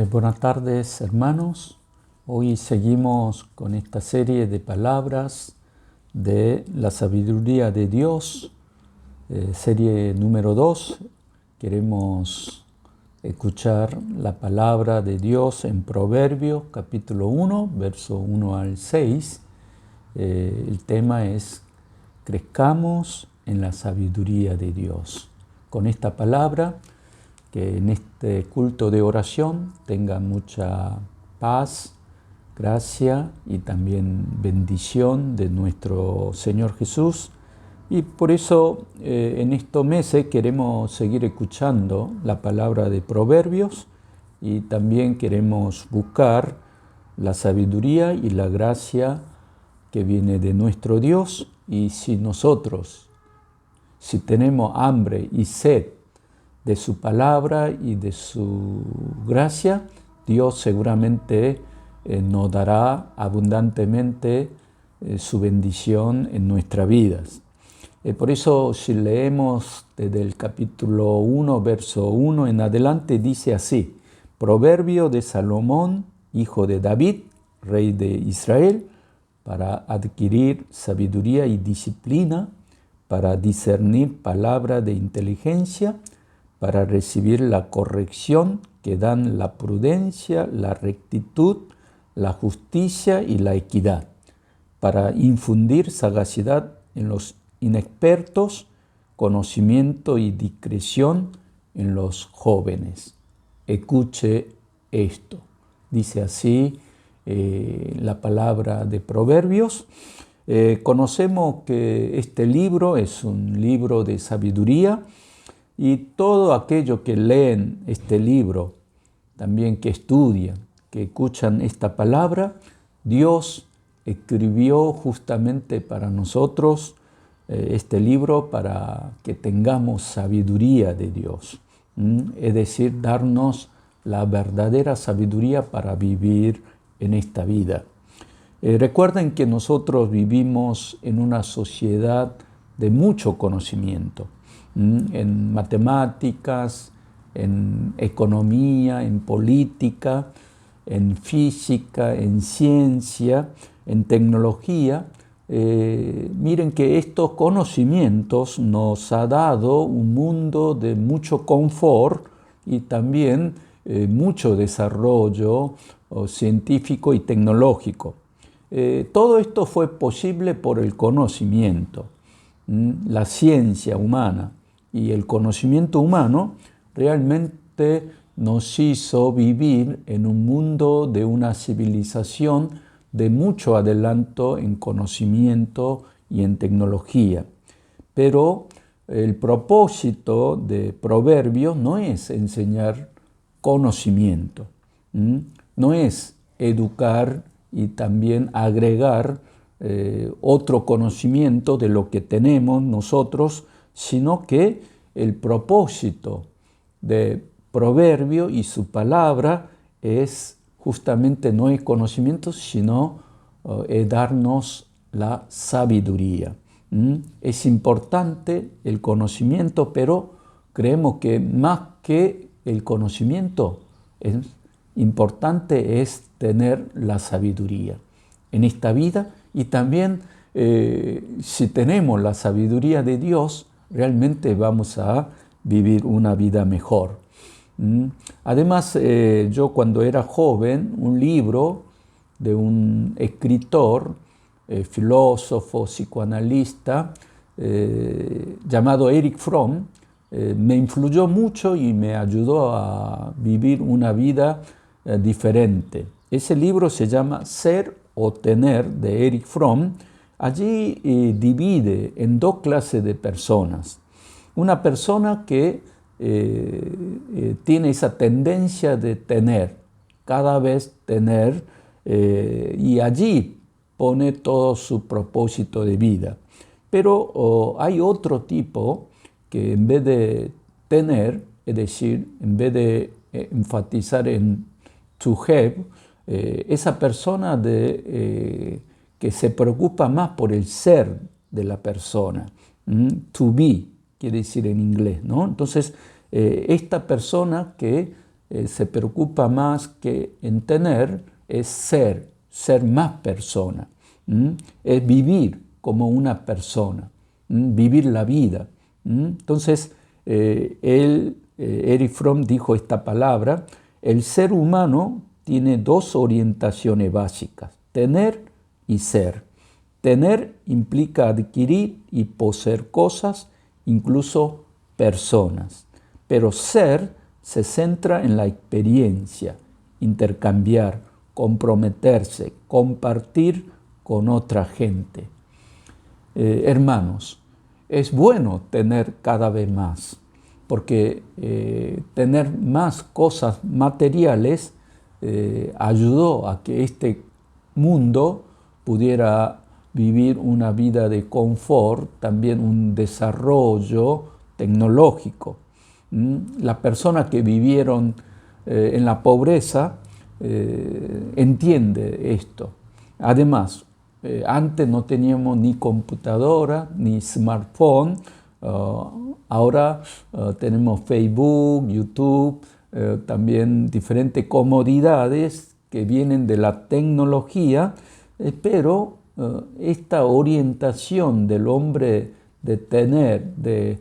Buenas tardes, hermanos. Hoy seguimos con esta serie de palabras de la sabiduría de Dios, serie número 2. Queremos escuchar la palabra de Dios en Proverbios, capítulo 1, verso 1 al 6. El tema es: crezcamos en la sabiduría de Dios. Con esta palabra, que en este culto de oración tenga mucha paz, gracia y también bendición de nuestro Señor Jesús. Y por eso en estos meses queremos seguir escuchando la palabra de Proverbios y también queremos buscar la sabiduría y la gracia que viene de nuestro Dios. Y si tenemos hambre y sed de su palabra y de su gracia, Dios seguramente nos dará abundantemente su bendición en nuestras vidas. Por eso, si leemos desde el capítulo 1, verso 1 en adelante, dice así: Proverbio de Salomón, hijo de David, rey de Israel, para adquirir sabiduría y disciplina, para discernir palabra de inteligencia, para recibir la corrección que dan la prudencia, la rectitud, la justicia y la equidad, para infundir sagacidad en los inexpertos, conocimiento y discreción en los jóvenes. Escuche esto. Dice así la palabra de Proverbios. Conocemos que este libro es un libro de sabiduría, y todo aquello que leen este libro, también que estudian, que escuchan esta palabra, Dios escribió justamente para nosotros este libro para que tengamos sabiduría de Dios. Es decir, darnos la verdadera sabiduría para vivir en esta vida. Recuerden que nosotros vivimos en una sociedad de mucho conocimiento, en matemáticas, en economía, en política, en física, en ciencia, en tecnología. Miren que estos conocimientos nos ha dado un mundo de mucho confort y también mucho desarrollo científico y tecnológico. Todo esto fue posible por el conocimiento. La ciencia humana y el conocimiento humano realmente nos hizo vivir en un mundo de una civilización de mucho adelanto en conocimiento y en tecnología. Pero el propósito de Proverbios no es enseñar conocimiento, no es educar y también agregar otro conocimiento de lo que tenemos nosotros, sino que el propósito de Proverbio y su palabra es justamente no el conocimiento, sino darnos la sabiduría. Es importante el conocimiento, pero creemos que más que el conocimiento, es importante es tener la sabiduría en esta vida. Y también si tenemos la sabiduría de Dios, realmente vamos a vivir una vida mejor. Además, yo cuando era joven, un libro de un escritor, filósofo, psicoanalista, llamado Erich Fromm, me influyó mucho y me ayudó a vivir una vida diferente. Ese libro se llama Ser o Tener, de Erich Fromm. Allí divide en dos clases de personas. Una persona que tiene esa tendencia de tener, cada vez tener, y allí pone todo su propósito de vida. Pero hay otro tipo que en vez de tener, es decir, en vez de enfatizar en to have, esa persona que se preocupa más por el ser de la persona, to be, quiere decir en inglés, ¿no? Entonces, esta persona que se preocupa más que en tener, es ser más persona, es vivir como una persona, vivir la vida. Entonces, Erich Fromm dijo esta palabra: el ser humano tiene dos orientaciones básicas, tener y ser. Tener implica adquirir y poseer cosas, incluso personas, pero ser se centra en la experiencia, intercambiar, comprometerse, compartir con otra gente. Hermanos, es bueno tener cada vez más, porque tener más cosas materiales ayudó a que este mundo pudiera vivir una vida de confort, también un desarrollo tecnológico. Las personas que vivieron en la pobreza entienden esto. Además, antes no teníamos ni computadora ni smartphone. Ahora tenemos Facebook, YouTube, también diferentes comodidades que vienen de la tecnología, pero esta orientación del hombre de tener, de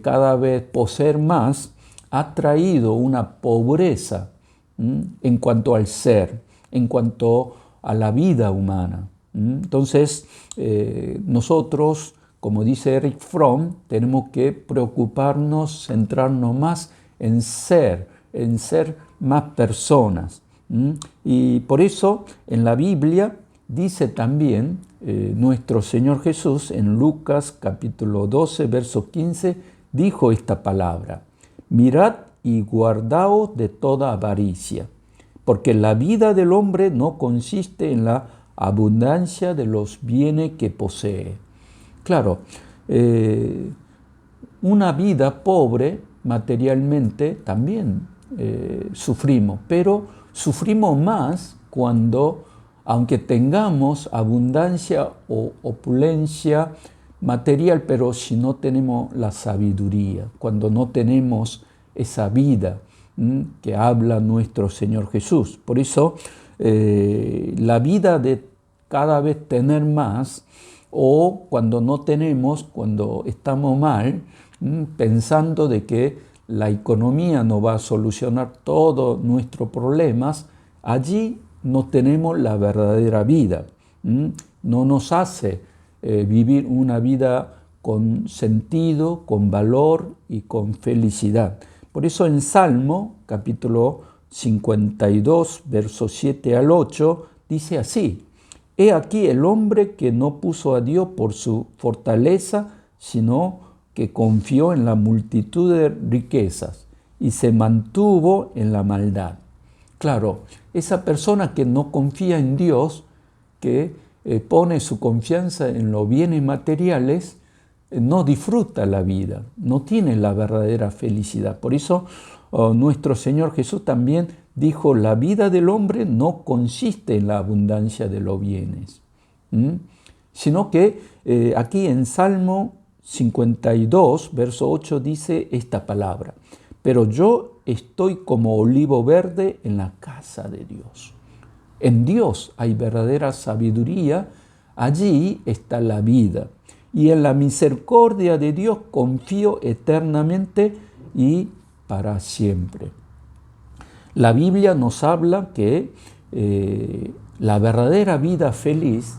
cada vez poseer más, ha traído una pobreza en cuanto al ser, en cuanto a la vida humana. Entonces, nosotros, como dice Erich Fromm, tenemos que preocuparnos, centrarnos más en ser más personas. Y por eso en la Biblia dice también nuestro Señor Jesús en Lucas capítulo 12, verso 15, dijo esta palabra: mirad y guardaos de toda avaricia, porque la vida del hombre no consiste en la abundancia de los bienes que posee. Claro, una vida pobre materialmente también sufrimos, pero sufrimos más cuando, aunque tengamos abundancia o opulencia material, pero si no tenemos la sabiduría, cuando no tenemos esa vida que habla nuestro Señor Jesús. Por eso, la vida de cada vez tener más, o cuando no tenemos, cuando estamos mal, pensando de que la economía no va a solucionar todos nuestros problemas, allí no tenemos la verdadera vida. No nos hace vivir una vida con sentido, con valor y con felicidad. Por eso en Salmo, capítulo 52, versos 7 al 8, dice así: he aquí el hombre que no puso a Dios por su fortaleza, sino que confió en la multitud de riquezas y se mantuvo en la maldad. Claro, esa persona que no confía en Dios, que pone su confianza en los bienes materiales, no disfruta la vida, no tiene la verdadera felicidad. Por eso nuestro Señor Jesús también dijo: la vida del hombre no consiste en la abundancia de los bienes, sino que aquí en Salmo 52, verso 8 dice esta palabra: pero yo estoy como olivo verde en la casa de Dios. En Dios hay verdadera sabiduría, allí está la vida. Y en la misericordia de Dios confío eternamente y para siempre. La Biblia nos habla que la verdadera vida feliz,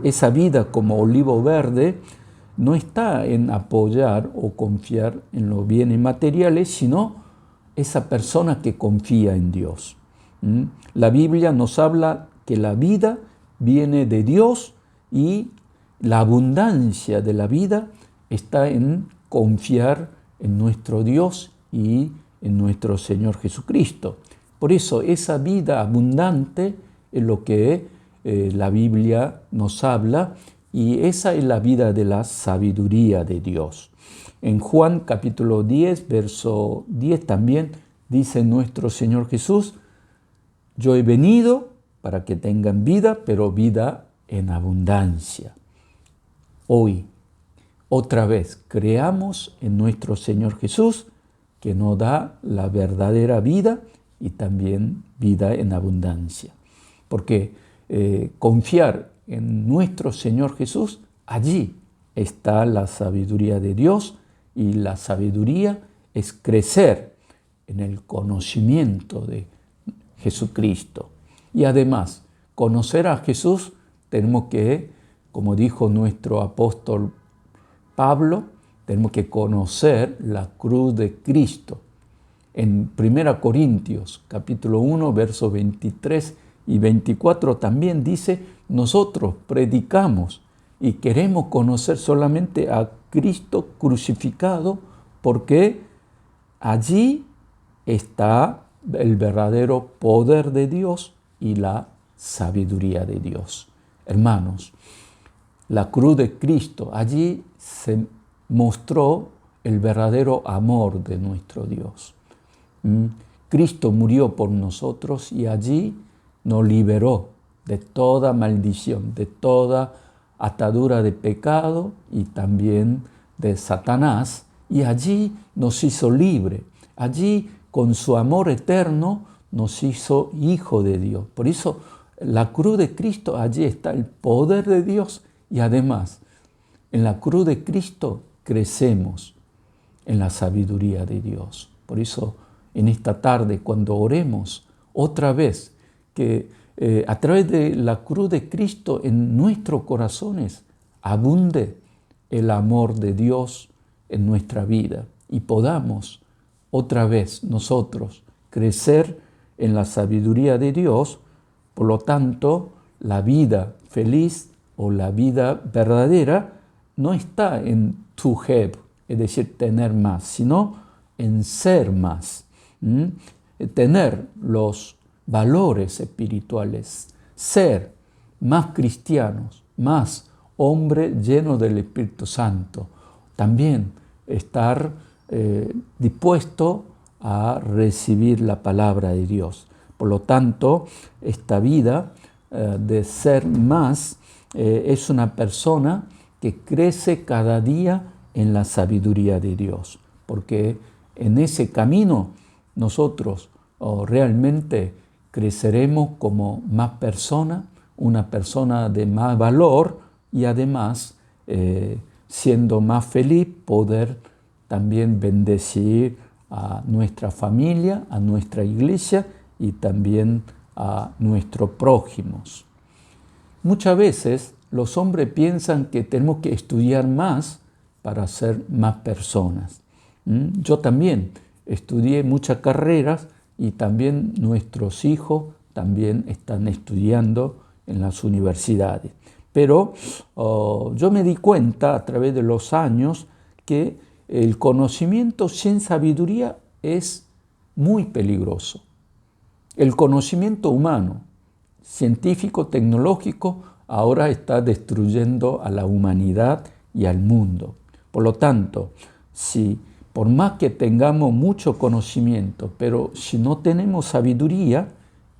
esa vida como olivo verde, no está en apoyar o confiar en los bienes materiales, sino esa persona que confía en Dios. La Biblia nos habla que la vida viene de Dios y la abundancia de la vida está en confiar en nuestro Dios y en nuestro Señor Jesucristo. Por eso esa vida abundante es lo que la Biblia nos habla, y esa es la vida de la sabiduría de Dios. En Juan capítulo 10, verso 10 también dice nuestro Señor Jesús: yo he venido para que tengan vida, pero vida en abundancia. Hoy, otra vez, creamos en nuestro Señor Jesús, que nos da la verdadera vida y también vida en abundancia. Porque confiar en nuestro Señor Jesús, allí está la sabiduría de Dios, y la sabiduría es crecer en el conocimiento de Jesucristo. Y además, conocer a Jesús, tenemos que, como dijo nuestro apóstol Pablo, tenemos que conocer la cruz de Cristo. En 1 Corintios, capítulo 1, versos 23 y 24, también dice: nosotros predicamos y queremos conocer solamente a Cristo crucificado, porque allí está el verdadero poder de Dios y la sabiduría de Dios. Hermanos, la cruz de Cristo, allí se mostró el verdadero amor de nuestro Dios. Cristo murió por nosotros y allí nos liberó de toda maldición, de toda atadura de pecado y también de Satanás, y allí nos hizo libre. Allí, con su amor eterno, nos hizo hijo de Dios. Por eso, la cruz de Cristo, allí está el poder de Dios, y además, en la cruz de Cristo crecemos en la sabiduría de Dios. Por eso, en esta tarde, cuando oremos otra vez, que a través de la cruz de Cristo en nuestros corazones abunde el amor de Dios en nuestra vida y podamos otra vez nosotros crecer en la sabiduría de Dios. Por lo tanto, la vida feliz o la vida verdadera no está en to have, es decir, tener más, sino en ser más. Tener los valores espirituales, ser más cristianos, más hombre lleno del Espíritu Santo. También estar dispuesto a recibir la palabra de Dios. Por lo tanto, esta vida de ser más es una persona que crece cada día en la sabiduría de Dios, porque en ese camino nosotros realmente creceremos como más persona, una persona de más valor, y además, siendo más feliz, poder también bendecir a nuestra familia, a nuestra iglesia y también a nuestros prójimos. Muchas veces los hombres piensan que tenemos que estudiar más para ser más personas. Yo también estudié muchas carreras y también nuestros hijos también están estudiando en las universidades. Pero yo me di cuenta a través de los años que el conocimiento sin sabiduría es muy peligroso. El conocimiento humano, científico, tecnológico, ahora está destruyendo a la humanidad y al mundo. Por lo tanto, si por más que tengamos mucho conocimiento, pero si no tenemos sabiduría,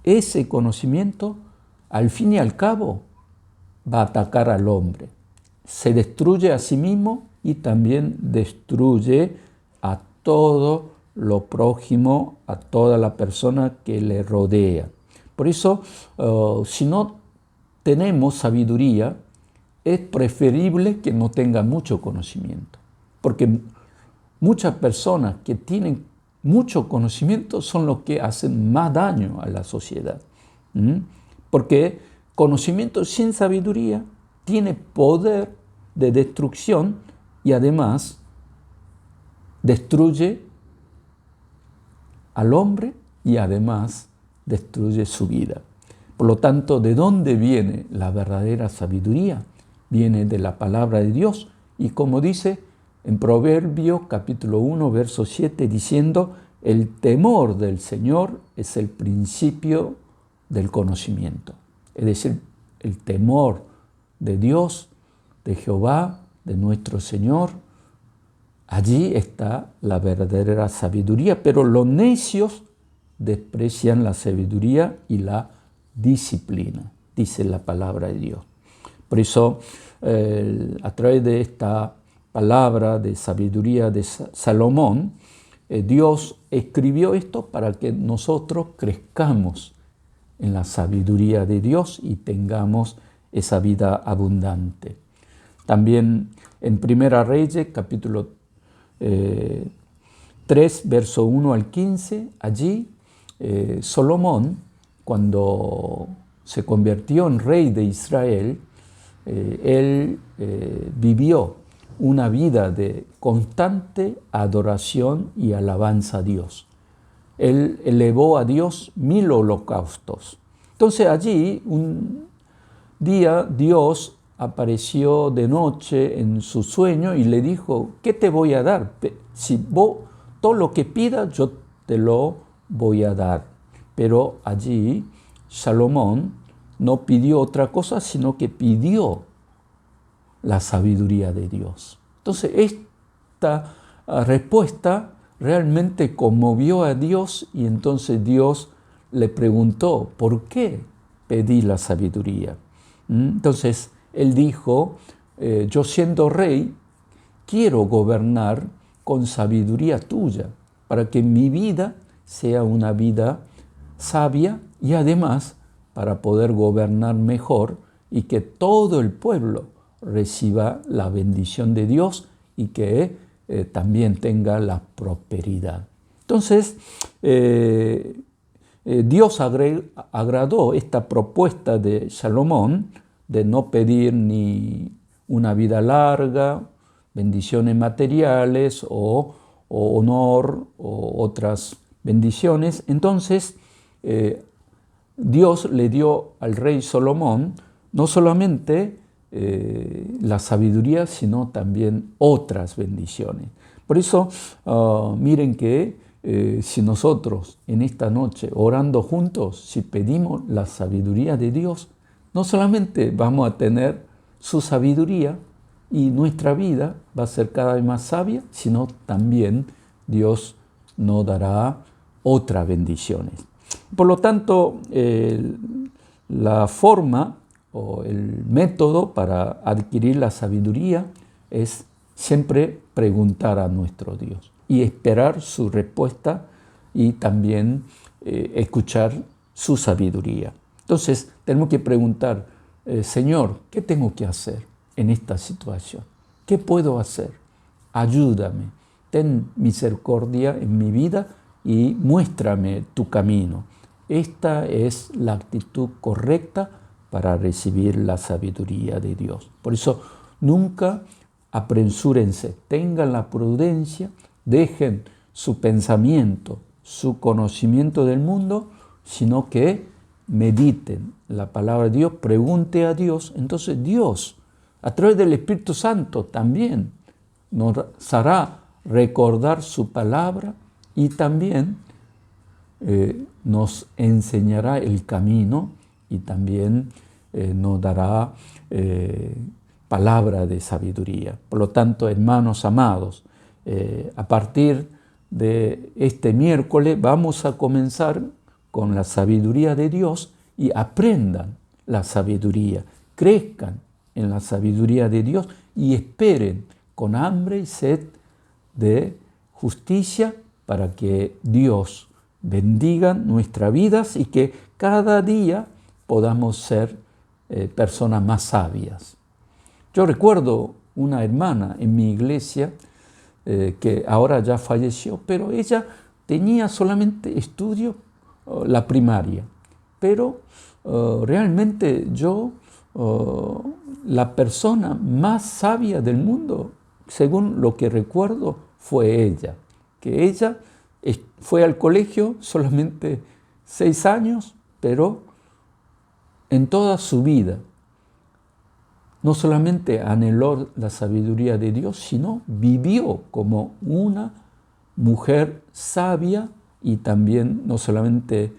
ese conocimiento, al fin y al cabo, va a atacar al hombre. Se destruye a sí mismo y también destruye a todo lo prójimo, a toda la persona que le rodea. Por eso, si no tenemos sabiduría, es preferible que no tenga mucho conocimiento. Porque muchas personas que tienen mucho conocimiento son los que hacen más daño a la sociedad. Porque conocimiento sin sabiduría tiene poder de destrucción y además destruye al hombre y además destruye su vida. Por lo tanto, ¿de dónde viene la verdadera sabiduría? Viene de la palabra de Dios, y como dice en Proverbios capítulo 1, verso 7, diciendo: el temor del Señor es el principio del conocimiento. Es decir, el temor de Dios, de Jehová, de nuestro Señor, allí está la verdadera sabiduría, pero los necios desprecian la sabiduría y la disciplina, dice la palabra de Dios. Por eso, a través de esta palabra de sabiduría de Salomón, Dios escribió esto para que nosotros crezcamos en la sabiduría de Dios y tengamos esa vida abundante. También en Primera Reyes, capítulo 3, verso 1 al 15, allí Salomón, cuando se convirtió en rey de Israel, él vivió una vida de constante adoración y alabanza a Dios. Él elevó a Dios 1000 holocaustos. Entonces allí un día Dios apareció de noche en su sueño y le dijo: ¿qué te voy a dar? Si vos todo lo que pidas yo te lo voy a dar. Pero allí Salomón no pidió otra cosa, sino que pidió la sabiduría de Dios. Entonces esta respuesta realmente conmovió a Dios, y entonces Dios le preguntó: ¿por qué pedí la sabiduría? Entonces él dijo: yo siendo rey quiero gobernar con sabiduría tuya, para que mi vida sea una vida sabia y además para poder gobernar mejor y que todo el pueblo reciba la bendición de Dios y que también tenga la prosperidad. Entonces, Dios agradó esta propuesta de Salomón de no pedir ni una vida larga, bendiciones materiales o honor o otras bendiciones. Entonces, Dios le dio al rey Salomón no solamente la sabiduría, sino también otras bendiciones. Por eso, miren que si nosotros en esta noche, orando juntos, si pedimos la sabiduría de Dios, no solamente vamos a tener su sabiduría y nuestra vida va a ser cada vez más sabia, sino también Dios nos dará otras bendiciones. Por lo tanto, la forma o el método para adquirir la sabiduría es siempre preguntar a nuestro Dios y esperar su respuesta y también escuchar su sabiduría. Entonces tenemos que preguntar: Señor, ¿qué tengo que hacer en esta situación? ¿Qué puedo hacer? Ayúdame, ten misericordia en mi vida y muéstrame tu camino. Esta es la actitud correcta para recibir la sabiduría de Dios. Por eso, nunca apresúrense, tengan la prudencia, dejen su pensamiento, su conocimiento del mundo, sino que mediten la palabra de Dios, pregunte a Dios. Entonces Dios, a través del Espíritu Santo, también nos hará recordar su palabra y también nos enseñará el camino y también nos dará palabra de sabiduría. Por lo tanto, hermanos amados, a partir de este miércoles vamos a comenzar con la sabiduría de Dios y aprendan la sabiduría, crezcan en la sabiduría de Dios y esperen con hambre y sed de justicia para que Dios bendiga nuestras vidas y que cada día podamos ser personas más sabias. Yo recuerdo una hermana en mi iglesia que ahora ya falleció, pero ella tenía solamente estudio la primaria, pero realmente la persona más sabia del mundo, según lo que recuerdo, fue ella, que ella fue al colegio solamente 6 años, pero en toda su vida no solamente anheló la sabiduría de Dios, sino vivió como una mujer sabia y también no solamente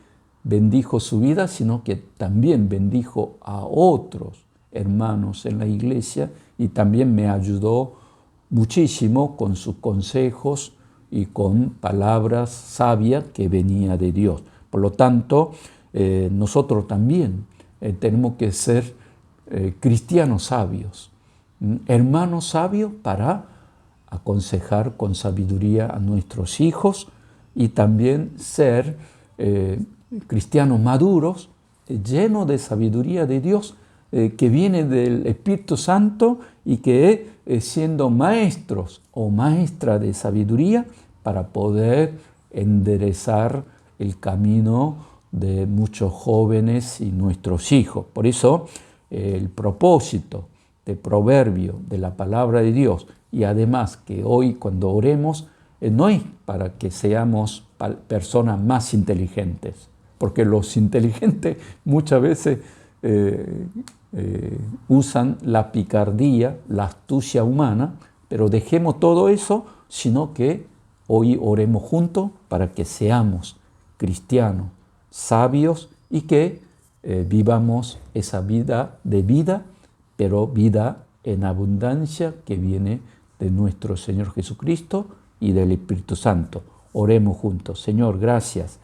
bendijo su vida, sino que también bendijo a otros hermanos en la iglesia y también me ayudó muchísimo con sus consejos y con palabras sabias que venía de Dios. Por lo tanto, nosotros también tenemos que ser cristianos sabios, hermanos sabios para aconsejar con sabiduría a nuestros hijos y también ser cristianos maduros, llenos de sabiduría de Dios, que viene del Espíritu Santo y que siendo maestros o maestra de sabiduría para poder enderezar el camino de muchos jóvenes y nuestros hijos. Por eso el propósito de proverbio de la palabra de Dios, y además que hoy cuando oremos no es para que seamos personas más inteligentes, porque los inteligentes muchas veces usan la picardía, la astucia humana, pero dejemos todo eso, sino que hoy oremos juntos para que seamos cristianos, sabios y que vivamos esa vida, pero vida en abundancia que viene de nuestro Señor Jesucristo y del Espíritu Santo. Oremos juntos. Señor, gracias.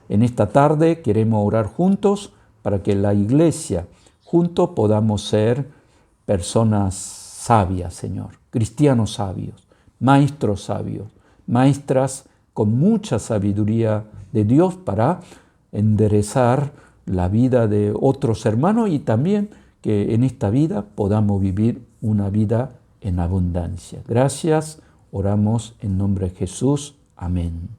En esta tarde queremos orar juntos para que la iglesia juntos podamos ser personas sabias, Señor, cristianos sabios, maestros sabios, maestras con mucha sabiduría de Dios para enderezar la vida de otros hermanos y también que en esta vida podamos vivir una vida en abundancia. Gracias, oramos en nombre de Jesús. Amén.